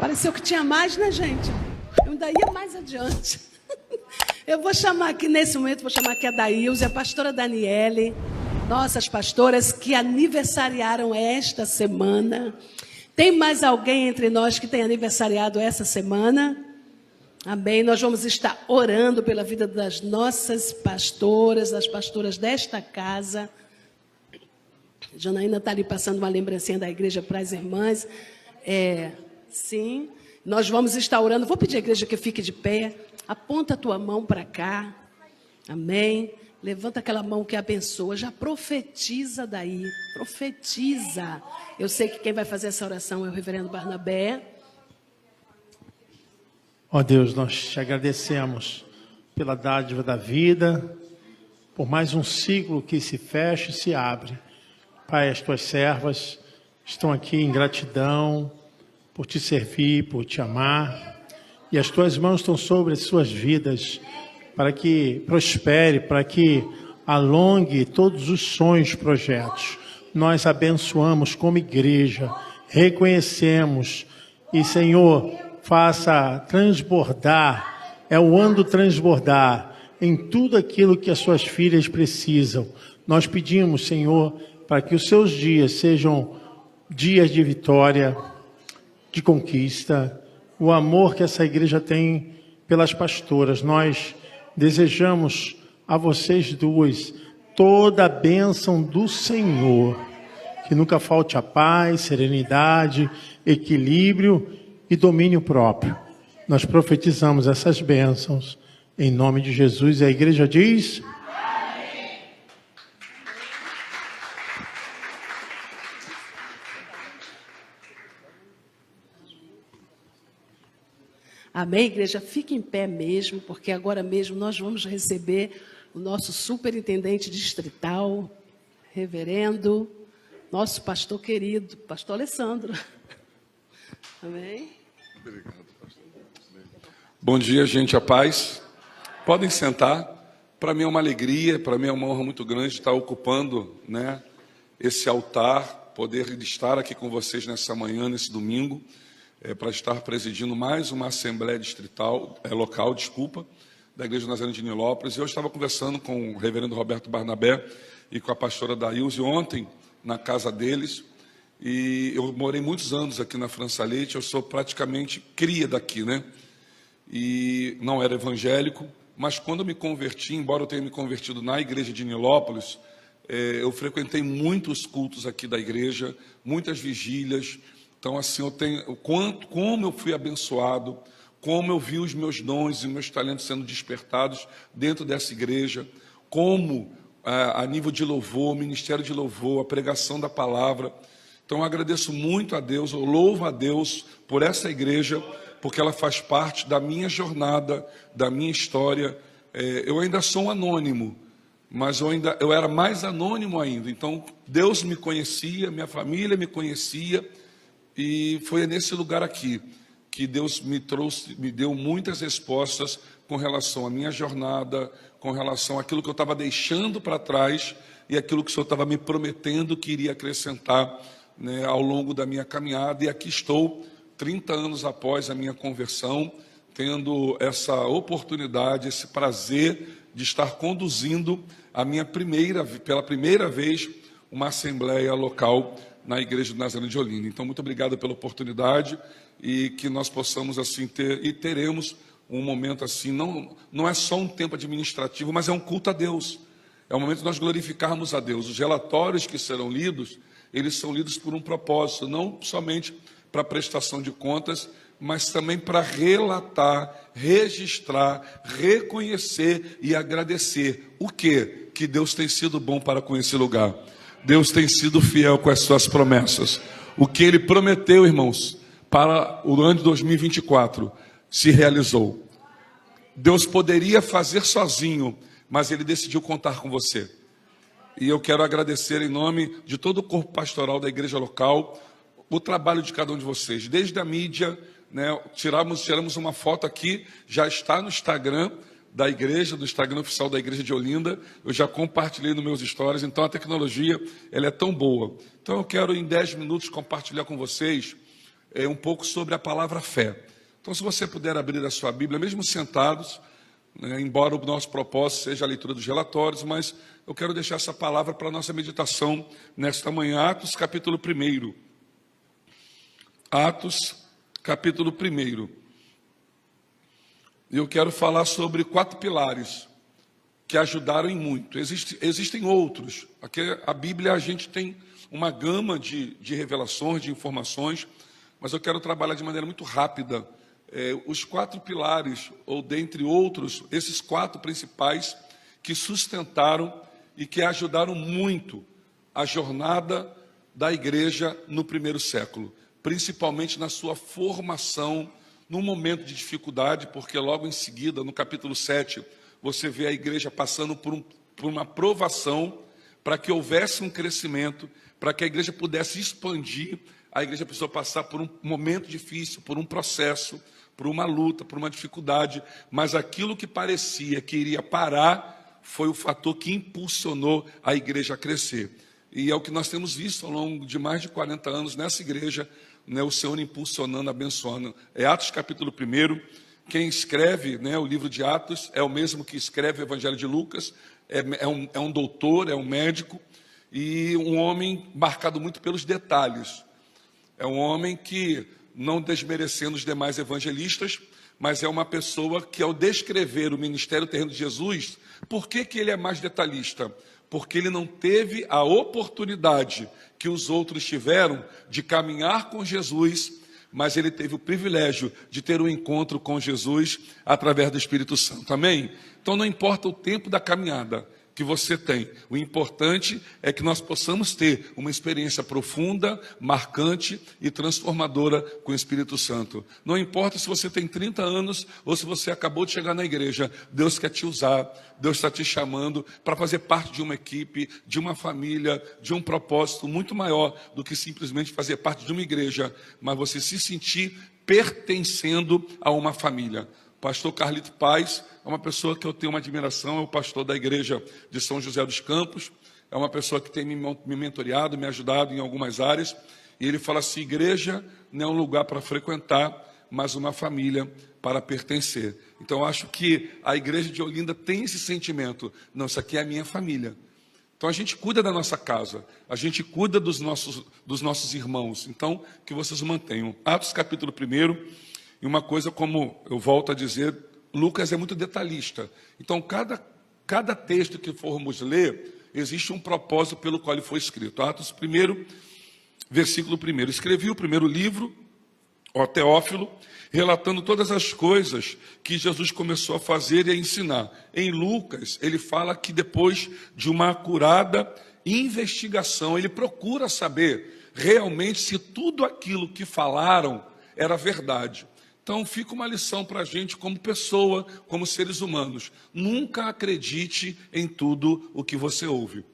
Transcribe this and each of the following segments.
Pareceu que tinha mais, né, gente? Eu ainda ia mais adiante. Eu vou chamar aqui, nesse momento, vou chamar aqui a Daílze, a pastora Daniele, nossas pastoras que aniversariaram esta semana. Tem mais alguém entre nós que tem aniversariado essa semana? Amém. Nós vamos estar orando pela vida das nossas pastoras, das pastoras desta casa. Janaína está ali passando uma lembrancinha da igreja para as irmãs. Sim, nós vamos estar orando. Vou pedir à igreja que fique de pé. Aponta a tua mão para cá. Amém. Levanta aquela mão que abençoa. Já profetiza daí. Profetiza. Eu sei que quem vai fazer essa oração é o reverendo Barnabé. Ó Deus, nós te agradecemos pela dádiva da vida, por mais um ciclo que se fecha e se abre. Pai, as tuas servas estão aqui em gratidão por te servir, por te amar. E as tuas mãos estão sobre as suas vidas para que prospere, para que alongue todos os sonhos e projetos. Nós abençoamos como igreja, reconhecemos e, Senhor, faça transbordar, é o ano do transbordar em tudo aquilo que as suas filhas precisam. Nós pedimos, Senhor, para que os seus dias sejam dias de vitória, de conquista, o amor que essa igreja tem pelas pastoras. Nós desejamos a vocês duas toda a bênção do Senhor, que nunca falte a paz, serenidade, equilíbrio e domínio próprio. Nós profetizamos essas bênçãos em nome de Jesus. E a igreja diz: amém. Amém, igreja? Fique em pé mesmo, porque agora mesmo nós vamos receber o nosso superintendente distrital, reverendo, nosso pastor querido, pastor Alessandro. Amém? Obrigado, pastor. Bom dia, gente, a paz. Podem sentar. Para mim é uma alegria, para mim é uma honra muito grande estar ocupando, esse altar, poder estar aqui com vocês nessa manhã, nesse domingo, para estar presidindo mais uma assembleia distrital, local, da Igreja Nazarene de Nilópolis. Eu estava conversando com o reverendo Roberto Barnabé e com a pastora Daílze ontem, na casa deles. E eu morei muitos anos aqui na França Leite, eu sou praticamente cria daqui, E não era evangélico, mas quando eu me converti, embora eu tenha me convertido na igreja de Nilópolis, eu frequentei muitos cultos aqui da igreja, muitas vigílias. Então, assim, como eu fui abençoado, como eu vi os meus dons e meus talentos sendo despertados dentro dessa igreja, como a nível de louvor, ministério de louvor, a pregação da palavra. Então, eu agradeço muito a Deus, eu louvo a Deus por essa igreja, porque ela faz parte da minha jornada, da minha história. Eu ainda sou um anônimo, mas eu era mais anônimo ainda. Então, Deus me conhecia, minha família me conhecia, e foi nesse lugar aqui que Deus me deu muitas respostas com relação à minha jornada, com relação àquilo que eu estava deixando para trás e aquilo que o Senhor estava me prometendo que iria acrescentar ao longo da minha caminhada. E aqui estou, 30 anos após a minha conversão, tendo essa oportunidade, esse prazer de estar conduzindo pela primeira vez, uma assembleia local na Igreja do Nazareno de Olinda. Então, muito obrigado pela oportunidade e que nós possamos assim teremos um momento assim, não é só um tempo administrativo, mas é um culto a Deus. É o momento de nós glorificarmos a Deus. Os relatórios que serão lidos, eles são lidos por um propósito, não somente para prestação de contas, mas também para relatar, registrar, reconhecer e agradecer. O quê? Que Deus tem sido bom para com esse lugar. Deus tem sido fiel com as suas promessas. O que Ele prometeu, irmãos, para o ano de 2024, se realizou. Deus poderia fazer sozinho, mas Ele decidiu contar com você. E eu quero agradecer em nome de todo o corpo pastoral da igreja local, o trabalho de cada um de vocês. Desde a mídia, tiramos uma foto aqui, já está no Instagram da igreja, do Instagram oficial da Igreja de Olinda. Eu já compartilhei nos meus stories, então a tecnologia ela é tão boa. Então eu quero em 10 minutos compartilhar com vocês um pouco sobre a palavra fé. Então, se você puder abrir a sua Bíblia, mesmo sentados, né, embora o nosso propósito seja a leitura dos relatórios, mas eu quero deixar essa palavra para a nossa meditação nesta manhã. Atos, capítulo 1. Atos, capítulo 1. E eu quero falar sobre 4 pilares que ajudaram em muito. Existem outros. Aqui a Bíblia, a gente tem uma gama de revelações, de informações, mas eu quero trabalhar de maneira muito rápida. Os 4 pilares, ou dentre outros, esses 4 principais que sustentaram e que ajudaram muito a jornada da igreja no primeiro século, principalmente na sua formação, num momento de dificuldade, porque logo em seguida, no capítulo 7, você vê a igreja passando por uma provação, para que houvesse um crescimento, para que a igreja pudesse expandir. A igreja precisou passar por um momento difícil, por um processo, por uma luta, por uma dificuldade, mas aquilo que parecia que iria parar foi o fator que impulsionou a igreja a crescer. E é o que nós temos visto ao longo de mais de 40 anos nessa igreja, né, o Senhor impulsionando, abençoando. É Atos capítulo 1, quem escreve, né, o livro de Atos é o mesmo que escreve o Evangelho de Lucas, é um doutor, é um médico, e um homem marcado muito pelos detalhes. É um homem que, não desmerecendo os demais evangelistas, mas é uma pessoa que, ao descrever o ministério terreno de Jesus, por que ele é mais detalhista? Porque ele não teve a oportunidade que os outros tiveram de caminhar com Jesus, mas ele teve o privilégio de ter um encontro com Jesus através do Espírito Santo. Amém? Então não importa o tempo da caminhada que você tem. O importante é que nós possamos ter uma experiência profunda, marcante e transformadora com o Espírito Santo. Não importa se você tem 30 anos ou se você acabou de chegar na igreja, Deus quer te usar, Deus está te chamando para fazer parte de uma equipe, de uma família, de um propósito muito maior do que simplesmente fazer parte de uma igreja, mas você se sentir pertencendo a uma família. Pastor Carlito Paz é uma pessoa que eu tenho uma admiração, é o pastor da igreja de São José dos Campos, é uma pessoa que tem me mentoreado, me ajudado em algumas áreas, e ele fala assim: igreja não é um lugar para frequentar, mas uma família para pertencer. Então eu acho que a igreja de Olinda tem esse sentimento: não, isso aqui é a minha família. Então a gente cuida da nossa casa, a gente cuida dos nossos irmãos, então que vocês mantenham. Atos capítulo 1. E uma coisa, como eu volto a dizer, Lucas é muito detalhista. Então, cada texto que formos ler, existe um propósito pelo qual ele foi escrito. Atos 1, versículo 1. Escrevi o primeiro livro, ó Teófilo, relatando todas as coisas que Jesus começou a fazer e a ensinar. Em Lucas, ele fala que depois de uma acurada investigação, ele procura saber realmente se tudo aquilo que falaram era verdade. Então fica uma lição para a gente como pessoa, como seres humanos. Nunca acredite em tudo o que você ouve.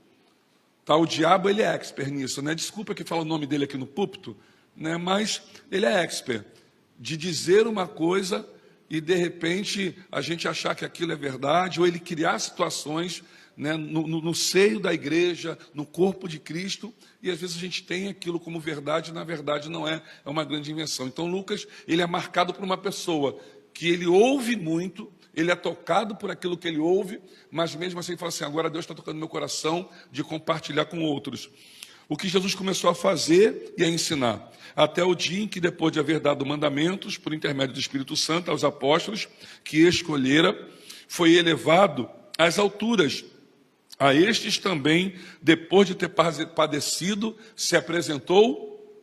Tá, o diabo, ele é expert nisso, né? Desculpa que fala o nome dele aqui no púlpito, né? Mas ele é expert de dizer uma coisa e de repente a gente achar que aquilo é verdade, ou ele criar situações, né, no seio da igreja, no corpo de Cristo, e às vezes a gente tem aquilo como verdade, e na verdade não é, é uma grande invenção. Então Lucas, ele é marcado por uma pessoa que ele ouve muito, ele é tocado por aquilo que ele ouve, mas mesmo assim ele fala assim: agora Deus está tocando meu coração de compartilhar com outros. O que Jesus começou a fazer e a ensinar, até o dia em que, depois de haver dado mandamentos, por intermédio do Espírito Santo, aos apóstolos que escolhera, foi elevado às alturas. A estes também, depois de ter padecido, se apresentou.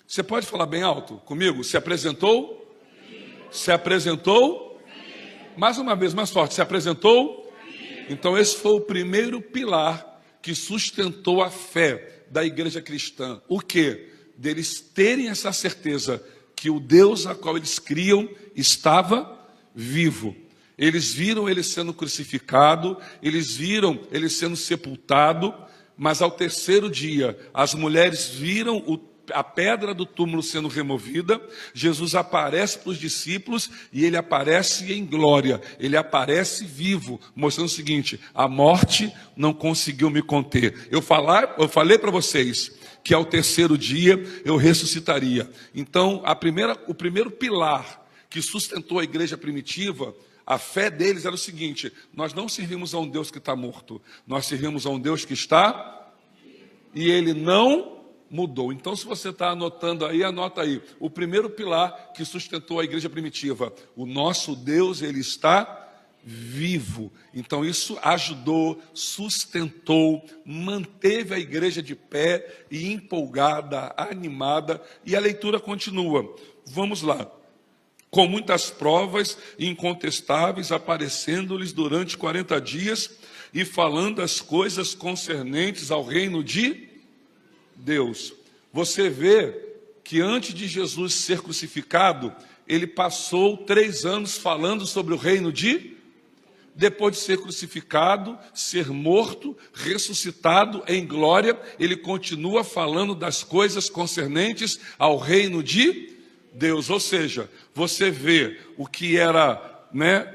Você pode falar bem alto comigo? Se apresentou? Sim. Se apresentou? Sim. Mais uma vez, mais forte. Se apresentou? Sim. Então esse foi o primeiro pilar que sustentou a fé da igreja cristã. O quê? Deles terem essa certeza que o Deus a qual eles criam estava vivo. Eles viram ele sendo crucificado, eles viram ele sendo sepultado, mas ao terceiro dia, as mulheres viram a pedra do túmulo sendo removida. Jesus aparece para os discípulos e ele aparece em glória, ele aparece vivo, mostrando o seguinte: a morte não conseguiu me conter. Eu falei para vocês que ao terceiro dia eu ressuscitaria. Então, o primeiro pilar que sustentou a igreja primitiva, a fé deles era o seguinte: nós não servimos a um Deus que está morto, nós servimos a um Deus que está, e Ele não mudou. Então, se você está anotando aí, anota aí. O primeiro pilar que sustentou a igreja primitiva: o nosso Deus, Ele está vivo. Então, isso ajudou, sustentou, manteve a igreja de pé e empolgada, animada. E a leitura continua. Vamos lá. Com muitas provas incontestáveis aparecendo-lhes durante 40 dias e falando as coisas concernentes ao reino de Deus. Você vê que antes de Jesus ser crucificado, ele passou 3 anos falando sobre o reino de... Depois de ser crucificado, ser morto, ressuscitado em glória, ele continua falando das coisas concernentes ao reino de Deus. Ou seja, você vê o que era,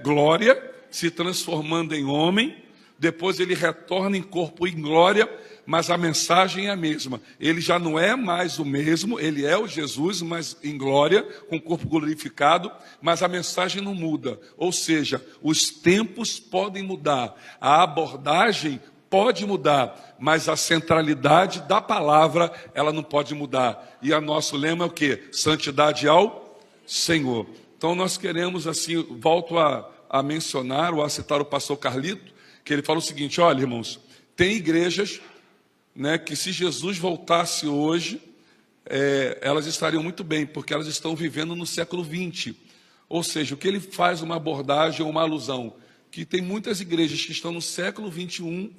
glória se transformando em homem, depois ele retorna em corpo em glória, mas a mensagem é a mesma. Ele já não é mais o mesmo, ele é o Jesus, mas em glória, com o corpo glorificado, mas a mensagem não muda. Ou seja, os tempos podem mudar, a abordagem pode mudar, mas a centralidade da palavra, ela não pode mudar. E o nosso lema é o quê? Santidade ao Senhor. Então nós queremos, assim, volto a mencionar ou a citar o pastor Carlito, que ele fala o seguinte: olha, irmãos, tem igrejas, que se Jesus voltasse hoje, elas estariam muito bem, porque elas estão vivendo no século 20. Ou seja, o que ele faz uma abordagem ou uma alusão, que tem muitas igrejas que estão no século 21,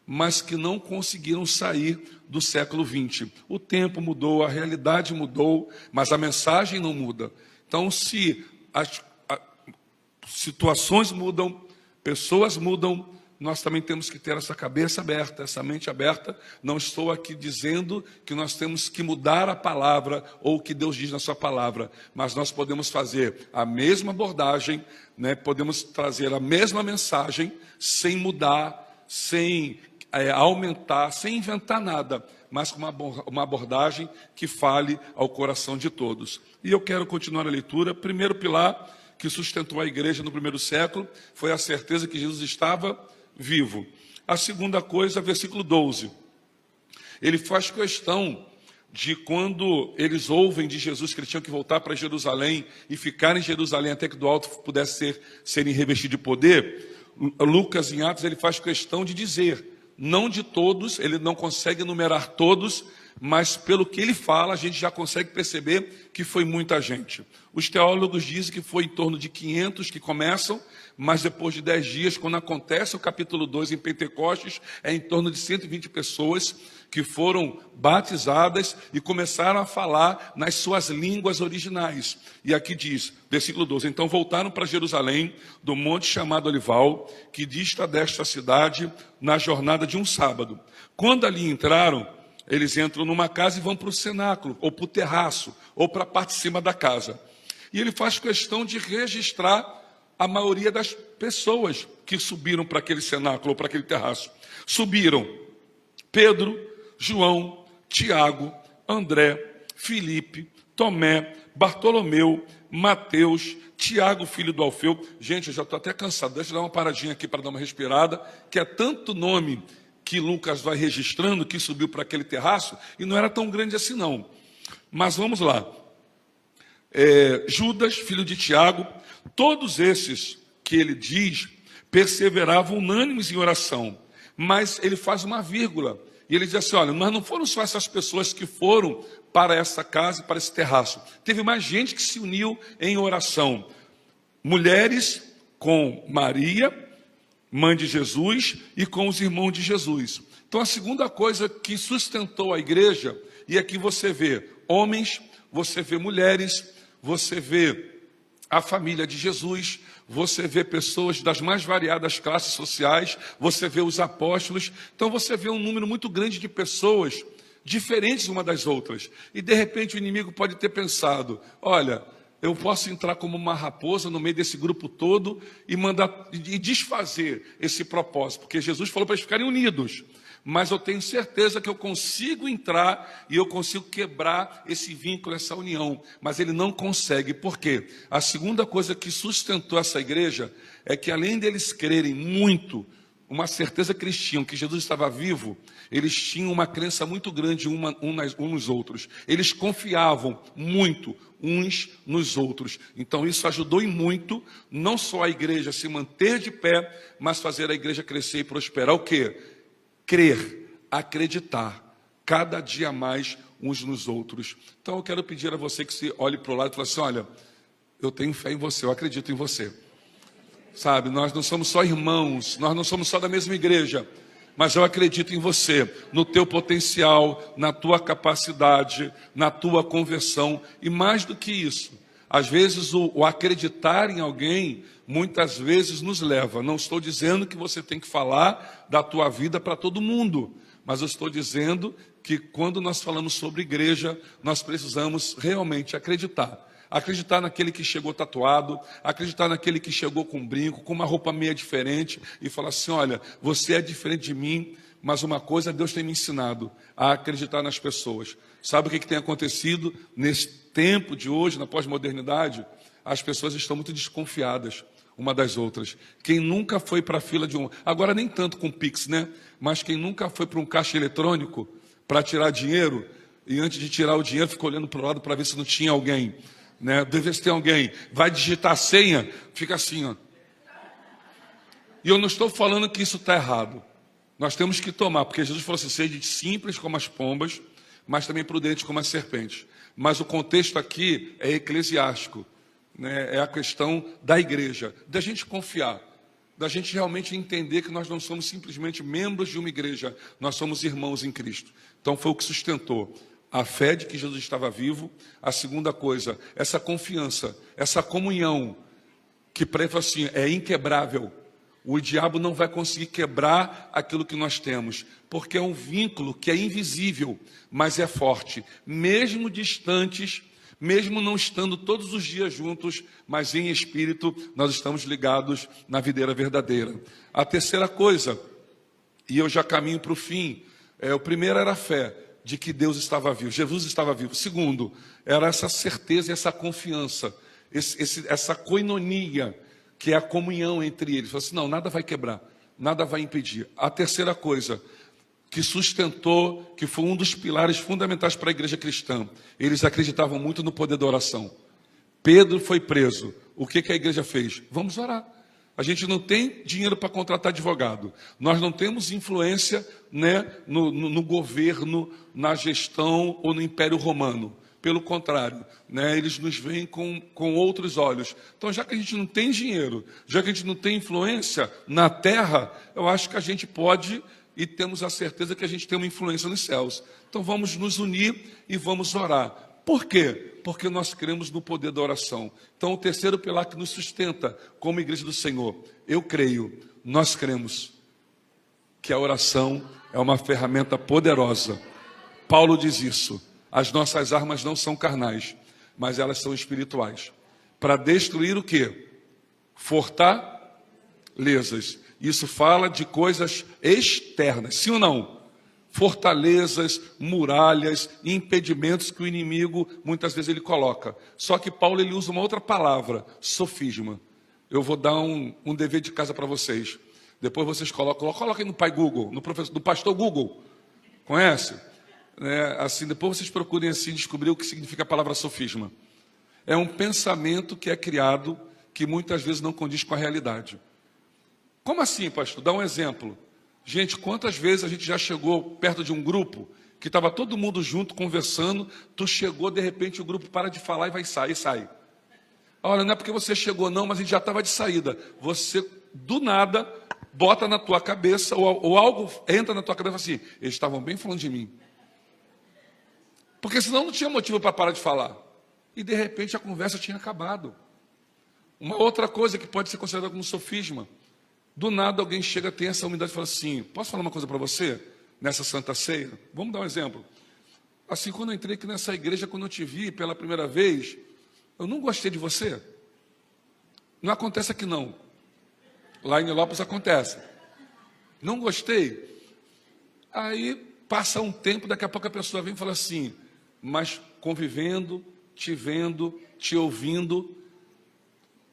mas que não conseguiram sair do século 20. O tempo mudou, a realidade mudou, mas a mensagem não muda. Então, se as situações mudam, pessoas mudam, nós também temos que ter essa cabeça aberta, essa mente aberta. Não estou aqui dizendo que nós temos que mudar a palavra ou o que Deus diz na sua palavra, mas nós podemos fazer a mesma abordagem, podemos trazer a mesma mensagem sem mudar, sem aumentar, sem inventar nada, mas com uma abordagem que fale ao coração de todos. E eu quero continuar a leitura. Primeiro pilar que sustentou a igreja no primeiro século foi a certeza que Jesus estava vivo. A segunda coisa, versículo 12. Ele faz questão de, quando eles ouvem de Jesus que eles tinham que voltar para Jerusalém e ficar em Jerusalém até que do alto pudesse serem revestidos de poder, Lucas, em Atos, ele faz questão de dizer, não de todos, ele não consegue enumerar todos, mas pelo que ele fala, a gente já consegue perceber que foi muita gente. Os teólogos dizem que foi em torno de 500 que começam, mas depois de 10 dias, quando acontece o capítulo 2 em Pentecostes, é em torno de 120 pessoas que foram batizadas e começaram a falar nas suas línguas originais. E aqui diz, versículo 12, então voltaram para Jerusalém, do monte chamado Olival, que dista desta cidade, na jornada de um sábado. Quando ali entraram, eles entram numa casa e vão para o cenáculo, ou para o terraço, ou para a parte de cima da casa. E ele faz questão de registrar a maioria das pessoas que subiram para aquele cenáculo, ou para aquele terraço. Subiram Pedro, João, Tiago, André, Filipe, Tomé, Bartolomeu, Mateus, Tiago, filho do Alfeu. Gente, eu já estou até cansado, deixa eu dar uma paradinha aqui para dar uma respirada, que é tanto nome que Lucas vai registrando, que subiu para aquele terraço, e não era tão grande assim não. Mas vamos lá. Judas, filho de Tiago, todos esses que ele diz, perseveravam unânimes em oração, mas ele faz uma vírgula, e ele diz assim, olha, mas não foram só essas pessoas que foram para essa casa, para esse terraço, teve mais gente que se uniu em oração, mulheres com Maria, mãe de Jesus, e com os irmãos de Jesus. Então a segunda coisa que sustentou a igreja, e aqui você vê homens, você vê mulheres, você vê a família de Jesus, você vê pessoas das mais variadas classes sociais, você vê os apóstolos, então você vê um número muito grande de pessoas diferentes uma das outras, e de repente o inimigo pode ter pensado, olha, eu posso entrar como uma raposa no meio desse grupo todo e mandar e desfazer esse propósito, porque Jesus falou para eles ficarem unidos, mas eu tenho certeza que eu consigo entrar e eu consigo quebrar esse vínculo, essa união. Mas ele não consegue. Por quê? A segunda coisa que sustentou essa igreja é que, além deles crerem muito, uma certeza que eles tinham, que Jesus estava vivo, eles tinham uma crença muito grande uns nos outros. Eles confiavam muito uns nos outros. Então isso ajudou em muito, não só a igreja se manter de pé, mas fazer a igreja crescer e prosperar. O quê? Crer, acreditar, cada dia mais uns nos outros. Então eu quero pedir a você que se olhe para o lado e fale assim: olha, eu tenho fé em você, eu acredito em você. Sabe, nós não somos só irmãos, nós não somos só da mesma igreja, mas eu acredito em você, no teu potencial, na tua capacidade, na tua conversão. E mais do que isso, às vezes o acreditar em alguém, muitas vezes nos leva. Não estou dizendo que você tem que falar da tua vida para todo mundo, mas eu estou dizendo que quando nós falamos sobre igreja, nós precisamos realmente acreditar. Acreditar naquele que chegou tatuado, acreditar naquele que chegou com um brinco, com uma roupa meia diferente, e falar assim: olha, você é diferente de mim, mas uma coisa Deus tem me ensinado, a acreditar nas pessoas. Sabe o que tem acontecido nesse tempo de hoje, na pós-modernidade? As pessoas estão muito desconfiadas uma das outras. Quem nunca foi para a fila de agora nem tanto com Pix, né? Mas quem nunca foi para um caixa eletrônico para tirar dinheiro, e antes de tirar o dinheiro ficou olhando para o lado para ver se não tinha alguém, né? Deve ter alguém, vai digitar a senha, fica assim, ó. E eu não estou falando que isso está errado. Nós temos que tomar, porque Jesus falou assim: sede simples como as pombas, mas também prudentes como as serpentes. Mas o contexto aqui é eclesiástico, né? É a questão da igreja, da gente confiar, da gente realmente entender que nós não somos simplesmente membros de uma igreja, nós somos irmãos em Cristo. Então foi o que sustentou a fé de que Jesus estava vivo. A segunda coisa, essa confiança, essa comunhão, que para ele assim, é inquebrável. O diabo não vai conseguir quebrar aquilo que nós temos, porque é um vínculo que é invisível, mas é forte. Mesmo distantes, mesmo não estando todos os dias juntos, mas em espírito, nós estamos ligados na videira verdadeira. A terceira coisa, e eu já caminho para o fim, o primeiro era a fé de que Deus estava vivo, Jesus estava vivo. Segundo, era essa certeza e essa confiança, essa koinonia, que é a comunhão entre eles. Falou assim: não, nada vai quebrar, nada vai impedir. A terceira coisa que sustentou, que foi um dos pilares fundamentais para a igreja cristã, eles acreditavam muito no poder da oração. Pedro foi preso. O que a igreja fez? Vamos orar. A gente não tem dinheiro para contratar advogado. Nós não temos influência, né, no governo, na gestão ou no Império Romano. Pelo contrário, né, eles nos veem com outros olhos. Então, já que a gente não tem dinheiro, já que a gente não tem influência na terra, eu acho que a gente pode e temos a certeza que a gente tem uma influência nos céus. Então, vamos nos unir e vamos orar. Por quê? Porque nós cremos no poder da oração. Então, o terceiro pilar que nos sustenta como igreja do Senhor, eu creio, nós cremos que a oração é uma ferramenta poderosa. Paulo diz isso: as nossas armas não são carnais, mas elas são espirituais. Para destruir o quê? Fortalezas. Isso fala de coisas externas, sim ou não? Fortalezas, muralhas, impedimentos que o inimigo muitas vezes ele coloca. Só que Paulo ele usa uma outra palavra, sofisma. Eu vou dar um dever de casa para vocês. Depois vocês coloquem no pai Google, no pastor Google. Conhece? Assim, depois vocês procurem assim descobrir o que significa a palavra sofisma. É um pensamento que é criado que muitas vezes não condiz com a realidade. Como assim, pastor? Dá um exemplo. Gente, quantas vezes a gente já chegou perto de um grupo que estava todo mundo junto conversando, tu chegou, de repente o grupo para de falar e vai sair, sai. Olha, não é porque você chegou não, mas a gente já estava de saída. Você, do nada, bota na tua cabeça, ou algo entra na tua cabeça assim: eles estavam bem falando de mim. Porque senão não tinha motivo para parar de falar. E de repente a conversa tinha acabado. Uma outra coisa que pode ser considerada como sofisma: do nada alguém chega, tem essa humildade e fala assim: posso falar uma coisa para você? Nessa Santa Ceia? Vamos dar um exemplo. Assim, quando eu entrei aqui nessa igreja, quando eu te vi pela primeira vez, eu não gostei de você. Não acontece aqui não. Lá em Nilópolis acontece. Não gostei. Aí passa um tempo, daqui a pouco a pessoa vem e fala assim, mas convivendo, te vendo, te ouvindo,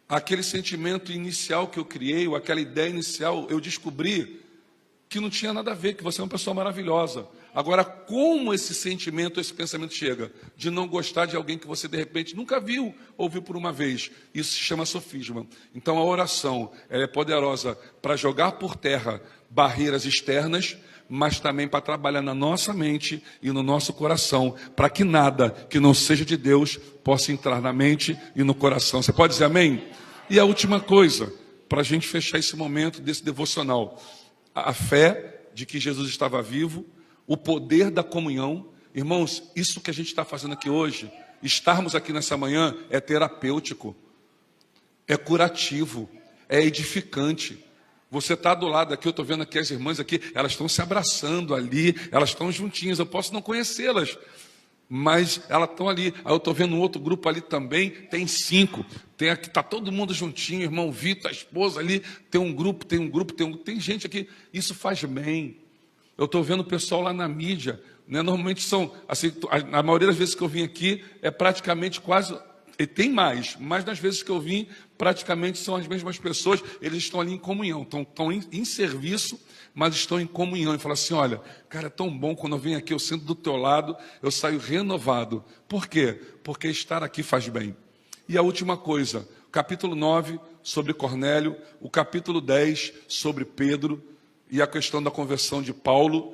aquele sentimento inicial que eu criei, ou aquela ideia inicial, eu descobri que não tinha nada a ver, que você é uma pessoa maravilhosa. Agora, como esse sentimento, esse pensamento chega? De não gostar de alguém que você, de repente, nunca viu, ouviu por uma vez. Isso se chama sofisma. Então, a oração, ela é poderosa para jogar por terra barreiras externas, mas também para trabalhar na nossa mente e no nosso coração, para que nada que não seja de Deus possa entrar na mente e no coração. Você pode dizer amém? E a última coisa, para a gente fechar esse momento desse devocional, a fé de que Jesus estava vivo, o poder da comunhão. Irmãos, isso que a gente está fazendo aqui hoje, estarmos aqui nessa manhã, é terapêutico, é curativo, é edificante. Você está do lado aqui, eu estou vendo aqui as irmãs aqui, elas estão se abraçando ali, elas estão juntinhas, eu posso não conhecê-las, mas elas estão ali. Aí eu estou vendo um outro grupo ali também, tem 5, tem aqui, está todo mundo juntinho, irmão Vitor, a esposa ali, tem um grupo, tem gente aqui, isso faz bem. Eu estou vendo o pessoal lá na mídia, né? Normalmente são, assim, a maioria das vezes que eu vim aqui, é praticamente quase, e tem mais, mas nas vezes que eu vim, praticamente são as mesmas pessoas, eles estão ali em comunhão, estão em serviço, mas estão em comunhão, e falam assim, olha, cara, é tão bom quando eu venho aqui, eu sento do teu lado, eu saio renovado. Por quê? Porque estar aqui faz bem. E a última coisa, capítulo 9, sobre Cornélio, o capítulo 10, sobre Pedro, e a questão da conversão de Paulo.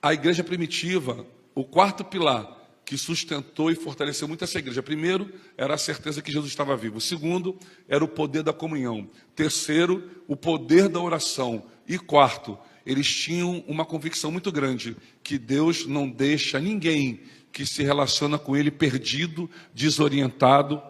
A igreja primitiva, o quarto pilar que sustentou e fortaleceu muito essa igreja. Primeiro, era a certeza que Jesus estava vivo. Segundo, era o poder da comunhão. Terceiro, o poder da oração. E quarto, eles tinham uma convicção muito grande, que Deus não deixa ninguém que se relaciona com Ele perdido, desorientado,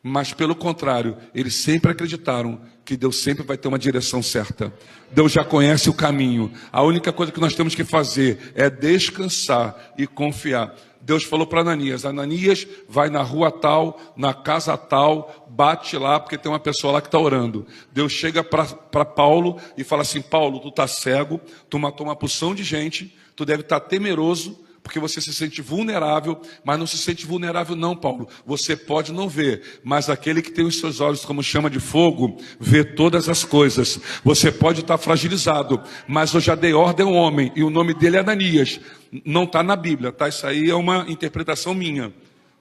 mas pelo contrário, eles sempre acreditaram que Deus sempre vai ter uma direção certa. Deus já conhece o caminho. A única coisa que nós temos que fazer é descansar e confiar. Deus falou para Ananias, Ananias, vai na rua tal, na casa tal, bate lá, porque tem uma pessoa lá que está orando. Deus chega para Paulo e fala assim, Paulo, tu está cego, tu matou uma porção de gente, tu deve estar temeroso, porque você se sente vulnerável, mas não se sente vulnerável não, Paulo. Você pode não ver, mas aquele que tem os seus olhos como chama de fogo, vê todas as coisas. Você pode estar fragilizado, mas eu já dei ordem a um homem, e o nome dele é Ananias. Não está na Bíblia, tá? Isso aí é uma interpretação minha,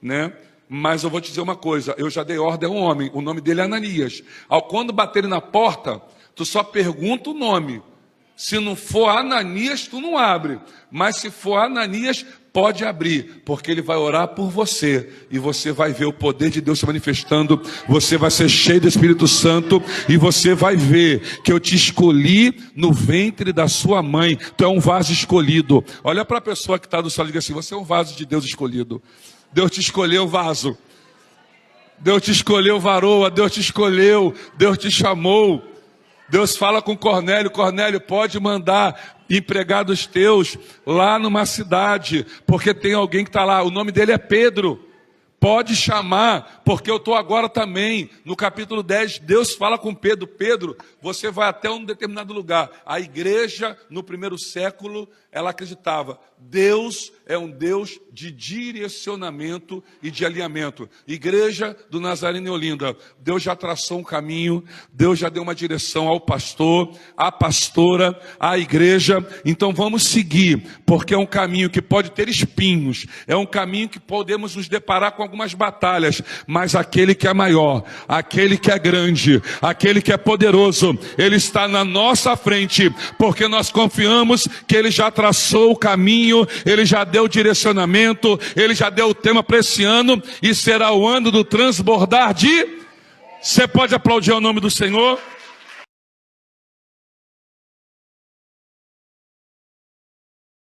né? Mas eu vou te dizer uma coisa, eu já dei ordem a um homem, o nome dele é Ananias. Quando baterem na porta, tu só pergunta o nome. Se não for Ananias, tu não abre. Mas se for Ananias, pode abrir, porque ele vai orar por você. E você vai ver o poder de Deus se manifestando. Você vai ser cheio do Espírito Santo. E você vai ver que eu te escolhi no ventre da sua mãe. Tu é um vaso escolhido. Olha para a pessoa que está do céu e diga assim, você é um vaso de Deus escolhido. Deus te escolheu, vaso. Deus te escolheu, varoa. Deus te escolheu. Deus te chamou. Deus fala com Cornélio, Cornélio, pode mandar empregados teus lá numa cidade, porque tem alguém que está lá, o nome dele é Pedro, pode chamar, porque eu estou agora também, no capítulo 10, Deus fala com Pedro, Pedro, você vai até um determinado lugar. A igreja, no primeiro século, ela acreditava, Deus é um Deus de direcionamento e de alinhamento. Igreja do Nazareno e Olinda, Deus já traçou um caminho, Deus já deu uma direção ao pastor, à pastora, à igreja, então vamos seguir, porque é um caminho que pode ter espinhos, é um caminho que podemos nos deparar com algumas batalhas, mas aquele que é maior, aquele que é grande, aquele que é poderoso, ele está na nossa frente, porque nós confiamos que ele já traçou o caminho, ele já deu direcionamento, ele já deu o tema para esse ano, e será o ano do transbordar de... Você pode aplaudir o nome do Senhor?